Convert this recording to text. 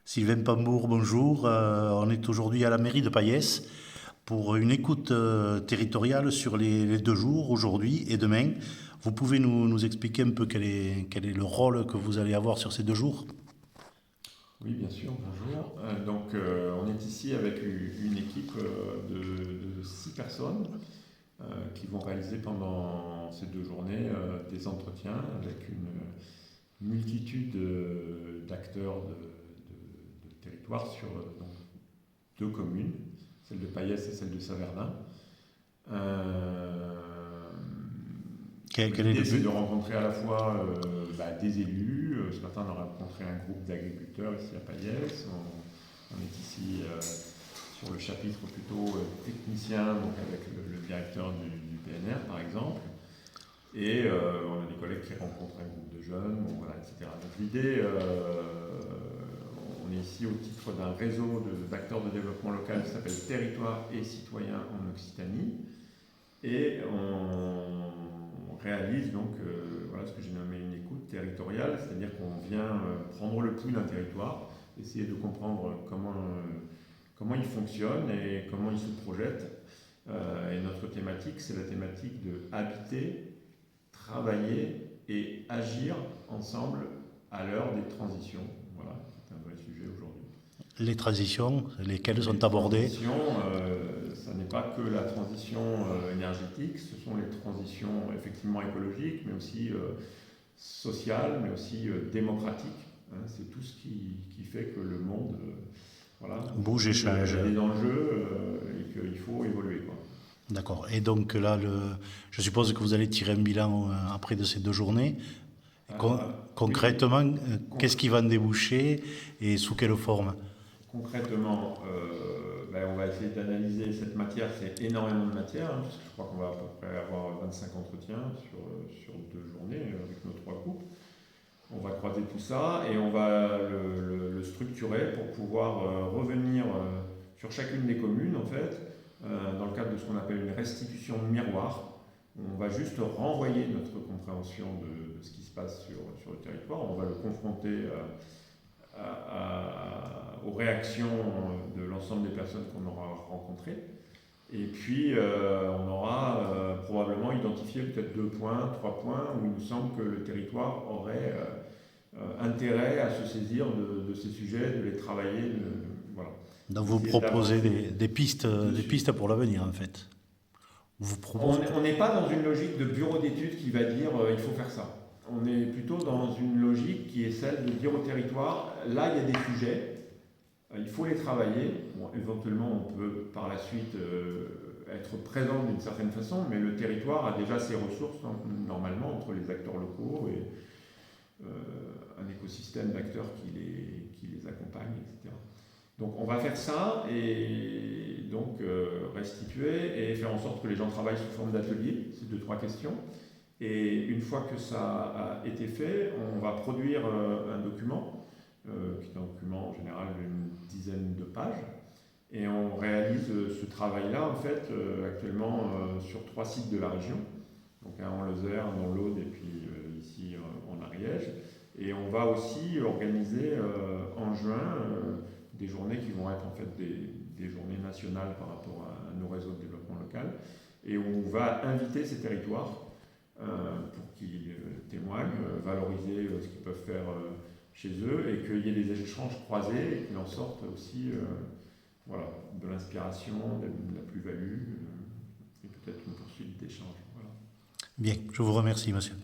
Sylvain Pambour, bonjour. On est aujourd'hui à la mairie de Payès pour une écoute territoriale sur les 2 jours, aujourd'hui et demain. Vous pouvez nous expliquer un peu quel est le rôle que vous allez avoir sur ces 2 jours? Oui, bien sûr, bonjour. On est ici avec une équipe de 6 personnes qui vont réaliser pendant ces 2 journées des entretiens avec une multitude d'acteurs de territoire sur donc, 2 communes, celle de Payès et celle de Saverdun. Euh, Quel est le L'idée, c'est de but? rencontrer à la fois des élus. Ce matin, on a rencontré un groupe d'agriculteurs ici à Payès. On est ici sur le chapitre plutôt technicien, donc avec le directeur du PNR, par exemple. Et on a des collègues qui rencontrent un groupe de jeunes, bon, voilà, etc. Donc l'idée, on est ici au titre d'un réseau d'acteurs de développement local qui s'appelle Territoire et Citoyens en Occitanie. Et on réalise donc voilà ce que j'ai nommé une écoute territoriale, c'est-à-dire qu'on vient prendre le pouls d'un territoire, essayer de comprendre comment il fonctionne et comment il se projette. Et notre thématique, c'est la thématique de habiter, travailler et agir ensemble à l'heure des transitions. Voilà, c'est un vrai sujet aujourd'hui. Les transitions, lesquelles Les sont abordées? transitions, ça n'est pas que la transition énergétique, ce sont les transitions effectivement écologiques, mais aussi sociales, mais aussi démocratiques. Hein. C'est tout ce qui fait que le monde, voilà, Bouge et aujourd'hui, change. il y a des enjeux et qu'il faut évoluer, quoi. D'accord. Et donc là, je suppose que vous allez tirer un bilan après de ces 2 journées. Alors, oui, Concrètement, qu'est-ce concr- qui va en déboucher et sous quelle forme? concrètement, on va essayer d'analyser cette matière. C'est énormément de matière, hein, parce que je crois qu'on va à peu près avoir 25 entretiens sur 2 journées avec nos 3 groupes. On va croiser tout ça et on va le structurer pour pouvoir revenir sur chacune des communes, en fait, dans le cadre de ce qu'on appelle une restitution de miroir. On va juste renvoyer notre compréhension de ce qui se passe sur le territoire. On va le confronter aux réactions de l'ensemble des personnes qu'on aura rencontrées. Et puis, on aura probablement identifié peut-être 2 points, 3 points où il nous semble que le territoire aurait intérêt à se saisir de ces sujets, de les travailler, voilà, Donc vous d'essayer proposez d'avancer des dessus. pistes pour l'avenir en fait. Vous proposez. On n'est pas dans une logique de bureau d'études qui va dire il faut faire ça. On est plutôt dans une logique qui est celle de dire au territoire, là il y a des sujets, il faut les travailler. Bon, éventuellement, on peut par la suite être présent d'une certaine façon, mais le territoire a déjà ses ressources normalement entre les acteurs locaux et un écosystème d'acteurs qui les accompagnent, etc. Donc on va faire ça et donc restituer et faire en sorte que les gens travaillent sous forme d'atelier, c'est 2, 3 questions. Et une fois que ça a été fait, on va produire un document, qui est un document en général d'une dizaine de pages. Et on réalise ce travail-là en fait actuellement sur 3 sites de la région, donc un en Lozère, un dans l'Aude et puis ici en Ariège. Et on va aussi organiser en juin des journées qui vont être en fait des journées nationales par rapport à nos réseaux de développement local, et on va inviter ces territoires pour qu'ils témoignent, valoriser ce qu'ils peuvent faire chez eux, et qu'il y ait des échanges croisés et qu'il en sorte aussi voilà, de l'inspiration, de la plus-value et peut-être une poursuite d'échanges. Voilà. Bien, je vous remercie, monsieur.